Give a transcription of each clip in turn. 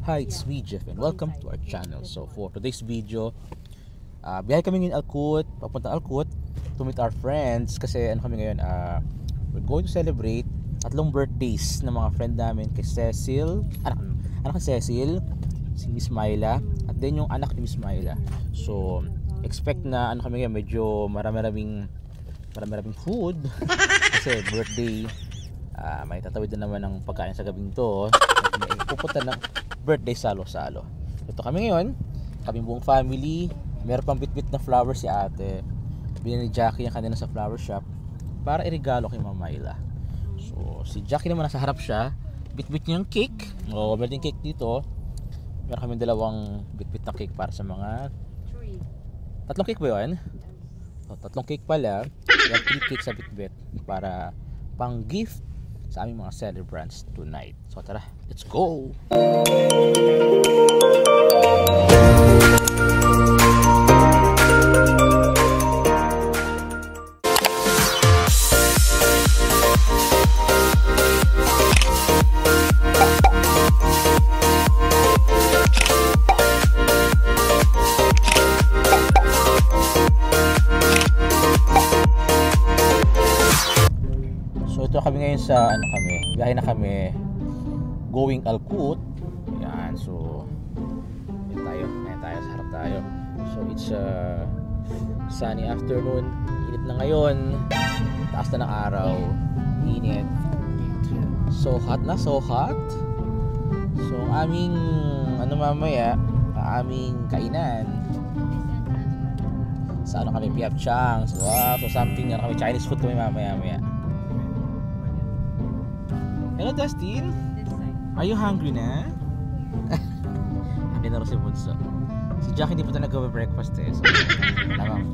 Hi, it's me Jeff and welcome to our channel. So for today's video, biyahe kami ngayon Alcoot, papuntang Alcoot to meet our friends kasi ano kami ngayon, we're going to celebrate tatlong birthdays ng mga friend namin kay Cecil, anak ni Cecil, si Miss Myla at then yung anak ni Miss Myla. So expect na ano kami ngayon, medyo marami-raming food kasi birthday. May tatawid na naman ng pagkain sa gabing to. May pupunta ng birthday salo-salo. Ito kami ngayon, kami buong family. Meron pang bit-bit na flowers si ate. Binili ni Jackie yung kanina sa flower shop para irigalo kay Mama Myla. So si Jackie naman nasa harap siya, bit-bit niya yung cake. Meron din cake dito. Meron kami dalawang bit-bit na cake para sa mga tatlong cake ba yun? Tatlong cake pala. Yung 3 cakes sa bit-bit para pang gift sa aming mga celebrants tonight. So tara, let's go! Ito kami ngayon sa biyahe na kami going Alcoot. Yan, so ayan tayo sa harap tayo. So it's sunny afternoon, init na ngayon, taas na ng araw, init, so hot. So aming mamaya, aming kainan sa kami, Piap Chang's. Wow, so something kami, Chinese food kami mamaya. Hello Dustin, are you hungry na? Happy na rin si Bunso. Si Jack hindi pa ito nag-breakfast so lamang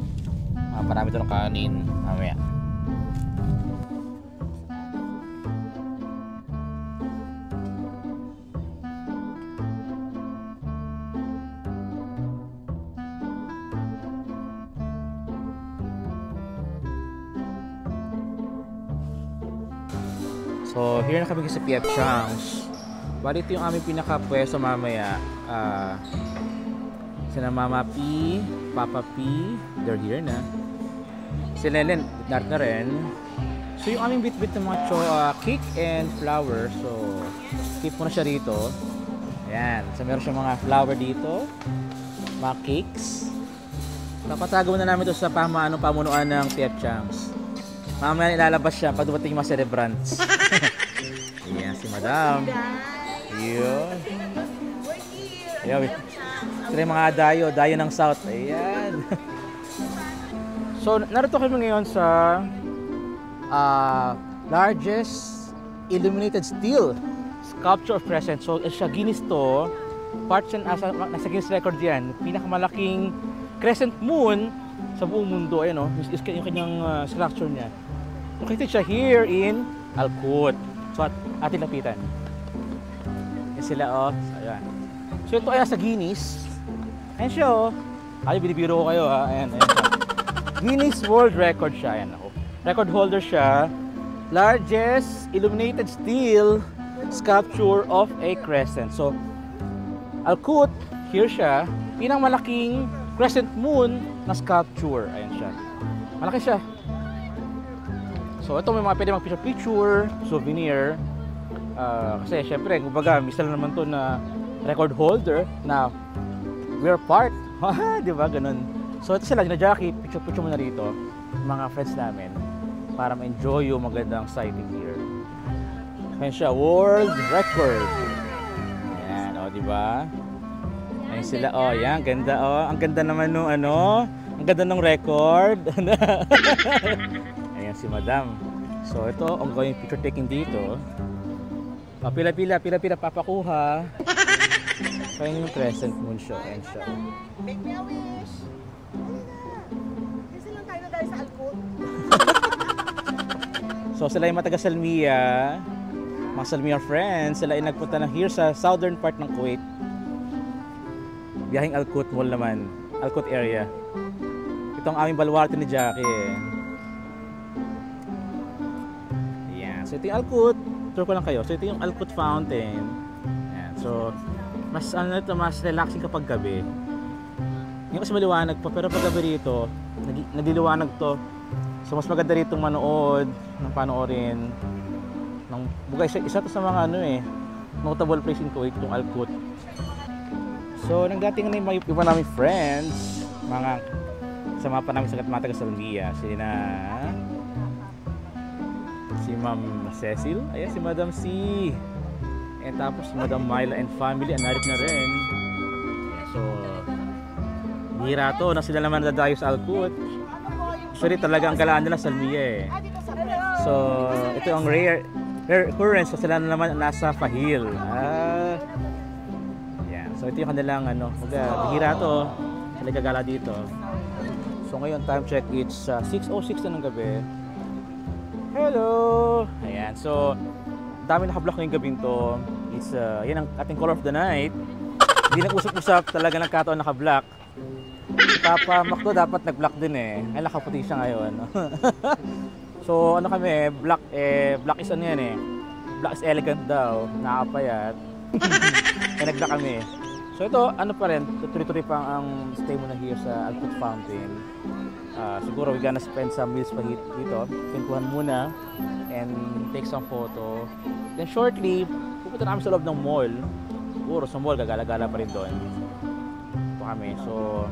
marami ito ng kanin mamaya. So here na kami sa Piap Chang's. Bali ito yung aming pinaka-pwesto mamaya. Sina Mama P, Papa P, they're here na. Si Lelen, natin na rin. So yung aming bit-bit ng mga cake and flower. So keep mo na siya rito. Ayan, so meron siya mga flower dito, mga cakes. Napatago na namin ito sa pamunuan ng Piap Chang's. Mamaya ilalabas siya pag dumating yung mga celebrants. Ayan si Madam. Yun. Ayan. Sila yung mga dayo ng South. Ayan. So narito kami ngayon sa largest illuminated steel sculpture of crescent. So siya Guinness to. Parts yan nasa Guinness record yan. Pinakamalaking crescent moon sa buong mundo. Ayan o. Yung kanyang structure niya. Located siya here in Alcoot. So atin lapitan. Yan sila So ayan. So ito ay sa Guinness. Ayan siya Ay, binibiro ko kayo Ayan siya. Guinness World Record siya. Ayan ako. Record holder siya. Largest illuminated steel sculpture of a crescent. So Alcoot, here siya. Pinakmalaking crescent moon na sculpture. Ayan siya. Malaki siya. So ito may mga pwede mag-picture, souvenir. Kasi syempre, kumbaga, misa lang naman to na record holder na we're part. Di ba? Ganun. So ito sila, Jackie, picture mo na rito. Mga friends namin. Para ma-enjoy yung magandang sighting here. Ayan siya, world record. Ayan, di ba? Ayan sila, yan, ganda, ang ganda naman nung ang ganda ng record. Ayan si Madam. So ito, ongoing picture taking dito. Pila papakuha. Kaya yung crescent moon siya. Ayan siya. Make me a wish. Kasi lang tayo na dahil sa Alcoot. So sila yung mataga Salmiya. Mga Salmiya friends. Sila yung nagpunta na here sa southern part ng Kuwait. Biyaheng Alcoot Mall naman. Alcoot area. Ito ang aming baluarte ni Jackie So ito yung Alcoot. Tour ko lang kayo. So ito yung Alcoot Fountain. Ayan. So mas ano ito, mas relaxing kapag gabi. Ngayon kasi maliwanag pa, pero pag gabi rito, nagliliwanag to. So mas maganda rito manood, ng panoorin. Bugay isa to sa mga ano eh, notable place in Kuwait, itong Al-Quoth. So nangdating na yung mga iba naming friends, mga kasama pa namin sa Matagal Salmia, si Ma'am Cecil, ayan si Madam C. And tapos si Madam Myla and family, anarit na rin. So, bihira to na sila naman nadayo sa Al-Quoth. Actually talaga ang galaan nila Salmia eh. So, ito ang rare occurrence, so sila naman nasa Fahil. Yeah. So, ito yung kanilang ano, bihira to. Sila gagala dito. So, ngayon time check, it's 6:06 na ng gabi. Hello! Ayan, so dami nakablock ngayong gabing to. It's, yan ang ating color of the night. Hindi nag-usap-usap, talaga nagkataon nakablock. Si Papa Mac to dapat nag-block din eh. Ay, nakaputi siya ngayon. So ano kami, black is ano yan eh. Black is elegant daw, nakapayat. Kaya nag-block kami. So ito, ano pa rin, tuloy-tuloy pa ang stay muna here sa Al-Quoth Fountain. Siguro we're gonna spend some meals pa dito. Pintuhan muna and take some photo. Then shortly, pupunta namin sa loob ng mall. Siguro sa mall, gagala-gala pa rin doon. Ito kami. So,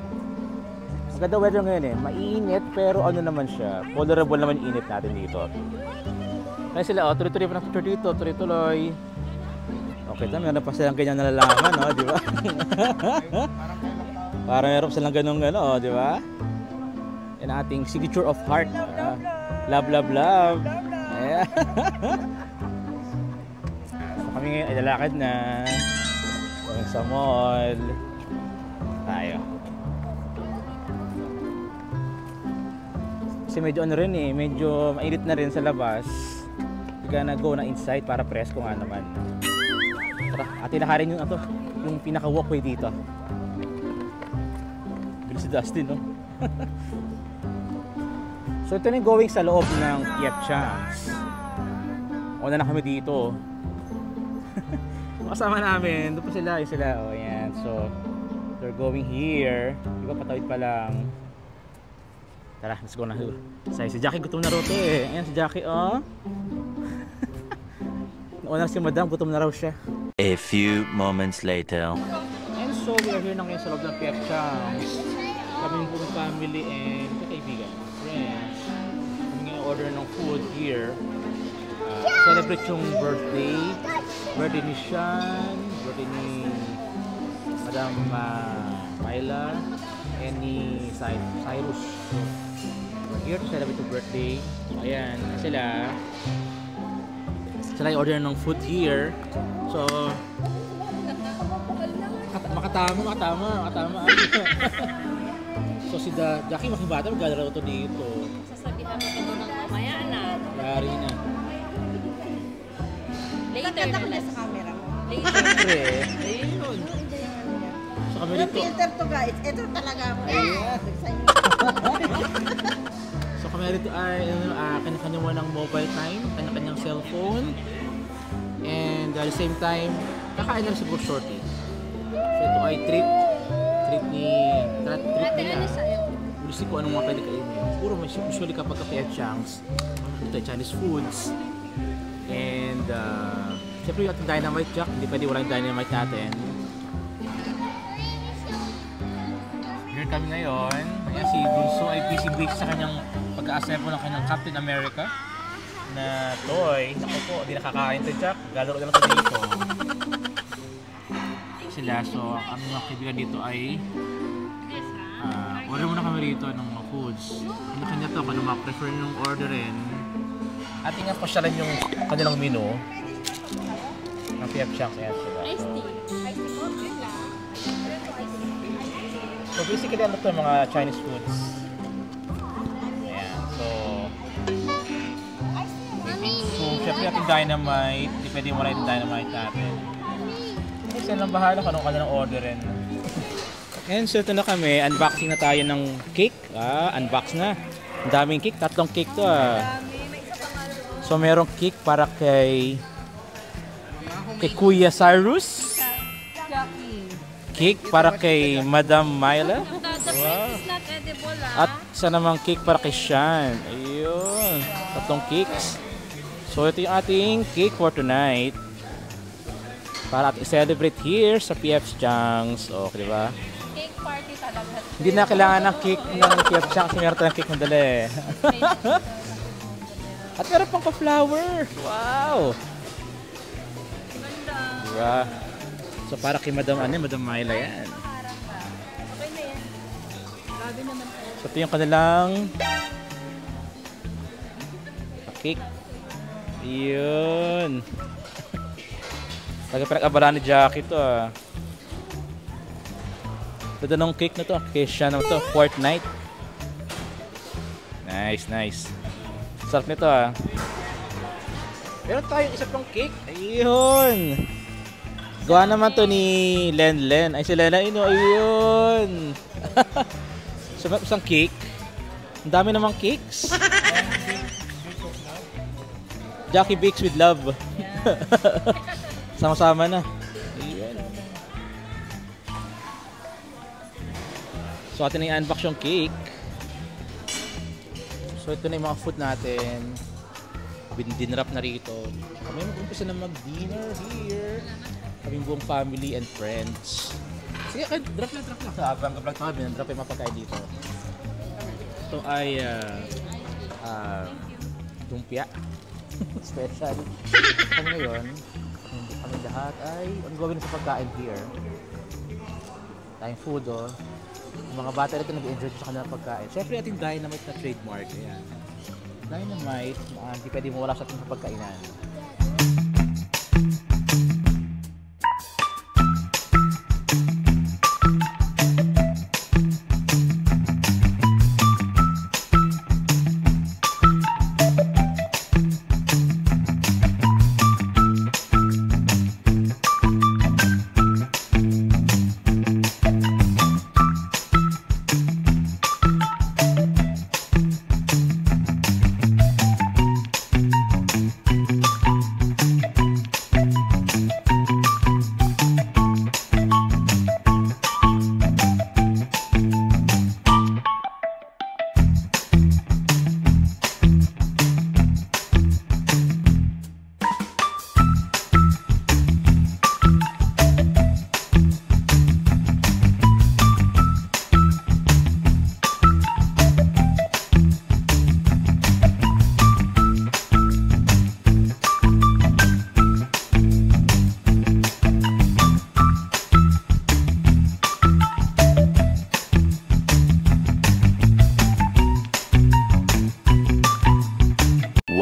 maganda weather ngayon eh. Mainit pero ano naman siya. Tolerable naman yung init natin dito. Kaya sila, tuloy-tuloy pa ng picture dito. Tuloy-tuloy. Okay, ito meron pa silang ganyan nalalaman, no? Di ba? Parang meron pa silang ganong gano, di ba? Yan ating signature of heart. Love, love, love. Yeah. So kami ngayon ay lalakad na. Going sa mall. Tayo. Kasi medyo ano rin eh, medyo mainit na rin sa labas. We gonna go na inside para presko nga naman. Tara, atin nakarin yung ato, yung pinaka walkway dito. Bilis si Dustin, no? So ito na yung going sa loob ng Piepchang's. Una na kami dito. Kasama namin, doon pa sila, oh yan. So, they're going here. Diba patawid pa lang. Tara, let's go na. Si Jackie gutom na rin to eh. Ayan si Jackie, oh. Nauna si Madam, gutom na raw siya. A few moments later. And so, we are here na ngayon sa loob ng Piepchang's. Kami yung puro family and kaibigan, friends. Kami ngayon order ng food here. Celebrate yung birthday ni Sean, birthday ni Madam Myla, and ni Cyrus. So, we're here to celebrate the birthday. So, ayan, sila yung order ng food here. So, makatama. So si Jackie makibata, maglalaro ito dito. Sasabihan mo ito ng mamaya na. Lari na. Later na lang sa camera mo. Siyempre, ayun. So kami Yung dito. filter to guys, ito talaga ako. So kami dito ay kanya-kanya mo ng mobile time, kanya-kanyang cellphone. And at the same time, kakain na rin siguro shortly. So ito ay treat nila. Ulisin ko anong mga pwede kainin. Puro usually kapag Piepchang's, ito ay Chinese foods. And siyempre yung ating dynamite, Jack, hindi pwede walang dynamite natin. Here kami ngayon. Ayan si Bunso ay busy sa kanyang pag-a-assemble ng kanyang Captain America na toy. Naku po, di nakakain to, Jack. Galaro na lang ito dito. Sila, so ang mga kaibigan dito ay order muna kami rito ng mga foods. Kanya-kanya to, kung ano ma-prefer nung orderin. Ating nga pasyalan yung kanilang menu ng Piepchang's. Ayan sila. So basically ano to, mga Chinese foods. Ayan, so syempre ating dynamite, di pwede mo rin yung dynamite natin. Kasi lang bahala kung anong kanilang orderin. And so ito na kami, unboxing na tayo ng cake. Unbox na. Ang daming cake, 3 cake to So merong cake para kay Kuya Cyrus. Jackie. cake para kay Madam Myla. The plate is not edible, At isa namang cake para kay Sean. Ayun. Tatlong cakes. So ito yung ating cake for tonight. Para ating celebrate here sa PF's Junks. Okay, di ba? Cake party talaga. Hindi na kailangan ng cake ng PF's Junks kasi meron tayong cake na dali. At meron pang pa-flower. Wow! Diba? So para kay Madam Myla yan. Okay na yan. Grabe naman tayo. So ito yung kanilang cake. Yun. Talaga pinag-abalaan ni Jackie to ah. Ito nung cake na to. Kay siya naman to. Fortnite. Nice, nice. Sarap nito ah. Meron tayong isa pang cake. Ayun. Gawa naman to ni Len. Ay si Len. Ayun. So isang cake. Ang dami namang cakes. Jackie Bakes with Love. Sama-sama na. Ayun. So atin na i-unbox yung cake. So ito na yung mga food natin. Dinrap na rito. Kami mag-umpisa na mag-dinner here. Kaming buong family and friends. Sige, drop lang. Habang vlog tayo, binandrop yung mga pagkain dito. Ito ay lumpia. Special. Kami ngayon, kami lahat ay ang gawin sa pagkain here. Tayong food oh. Yung mga bata rito nag-enjoy sa kanilang pagkain. Siyempre ating Dynamite na trademark. Ayan. Dynamite, hindi pwede mawala sa ating pagkainan.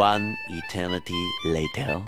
One eternity later.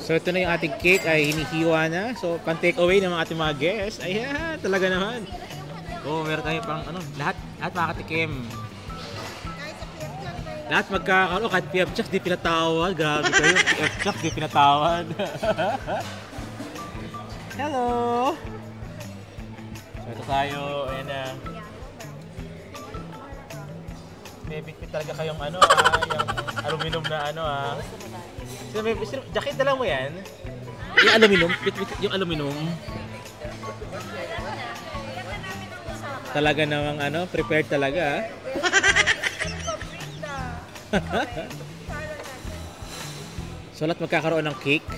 So ito na yung ating cake ay hinihiwa na. So pan take away ng mga ating mga guests. Ayan, talaga naman. Oh, meron tayo pang ano, lahat makakatikim. Lahat magkakaroon, kahit PF Chucks di pinatawad. Grabe kayo, PF Chucks di pinatawad. Hello! So ito tayo, ayan na. May bitbit talaga kayong ano yung aluminum na ano Jacket na lang mo yan? Yung aluminum? Yung aluminum? Talaga namang prepared talaga. So lahat magkakaroon ng cake.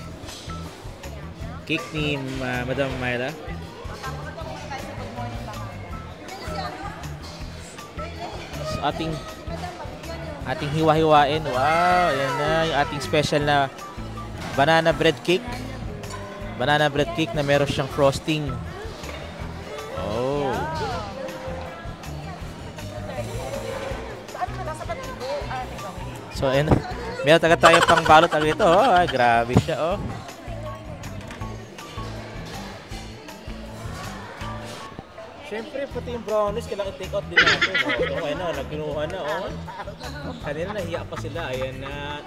Cake ni Madam Myla. So ating hiwa-hiwain. Wow, yan na yung ating special na banana bread cake. Banana bread cake na meron siyang frosting. So, ayun. Meron taga tayo pang balot agad ito. Oh. Ay, grabe siya, oh. Siyempre, pati yung brownies, kailangan i-take out din natin. Oh. Okay na, nagkinuha na, oh. Kanina nahiya pa sila. Ayan na.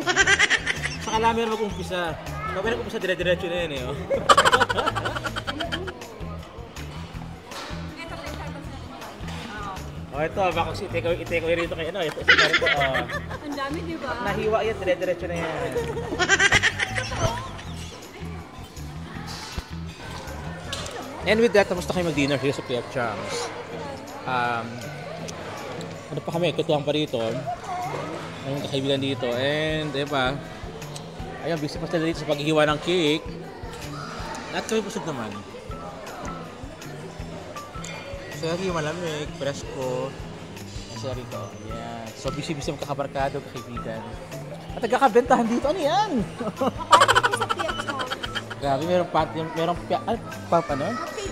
Saka lang meron mag-umpisa. Pag meron mag-umpisa, dire-diretso na yan, eh, oh. Oh, ito, baka i-take away rito kayo, ano, ito, ito, oh. Ang dami, di ba? Nahiwa yan, dire-diretso na yan. And with that, tapos na kayo mag-dinner here sa P.F. Chang's. Ano pa kami, kutuhan pa dito. Ang kakaibigan dito. And, diba, ayun, busy pa sila dito sa paghihiwa ng cake. At kami busog naman. So, lagi malamig, presko. Kasi rito, yan. So, busy-busy magkakabarkado, kakaibigan. At nagkakabentahan dito, ano yan? Kapatid sa Pietro. Grabe, merong ano?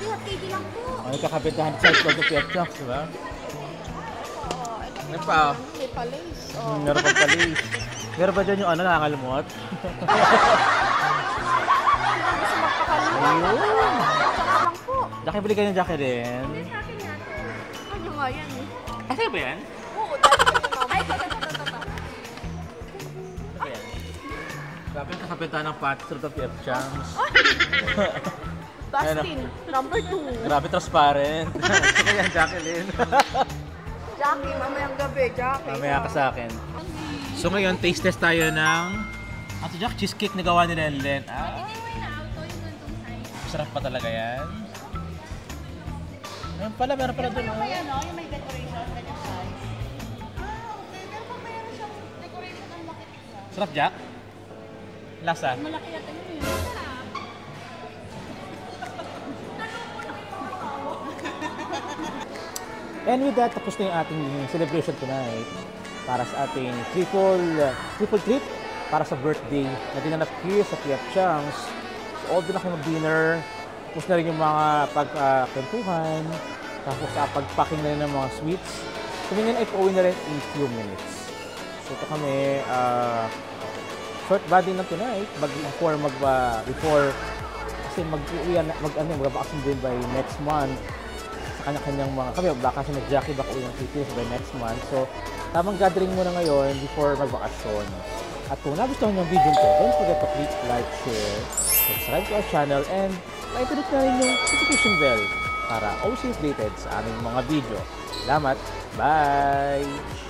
Hapidi lang po. Ano nagkakabentahan sa ito ng P.F. Chang's, diba? Oo, ito Ano pa? may palis. Meron pang palis. Meron ba dyan yung ano, nakakalumot? Gusto magpakalimot. Ayun! Tsaka lang po. Jackie, bili kayo ng Jackie din. Ano nga yan eh? Asa ba yan? Oo, dahil ko yung mama. Ay, ito. Ano ba yan? Grabe yung kakabentahan ng patis ng P.F. Chang's. Dustin, number 2. Grabe transparent. Ito yan, Jacqueline. Jackie, mamayang gabi. Jackie. Mamaya ka sa akin. So ngayon, taste test tayo ng Ato Jack, cheesecake na gawa ni Len. Sarap pa talaga yan. Ayun pala, meron pala doon. May ano, yung may decoration, ganyan size. Okay. Pero pa mayroon siyang decoration ang makit isa. Sarap, Jack? Lasa? Malaki yata yun eh. And with that, tapos na yung ating celebration tonight para sa ating triple treat para sa birthday na dinanap here sa P.F. Chang's. So, all doon na kayo mag-dinner. Tapos na rin yung mga pagkwentuhan. Tapos pagpacking na rin ng mga sweets. Kami ngayon ay pauwi na rin in few minutes. So ito kami, short body na tonight before kasi mag-vacation din by next month. Kanya-kanyang mga kami baka si Jackie baka uwi ng Philippines by next month. So, tamang gathering muna ngayon before magbakasyon. At kung nagustuhan niyo ang video ko, don't forget to click like, share, subscribe to our channel, and i-click na rin yung notification bell para always updated sa aming mga video. Salamat! Bye!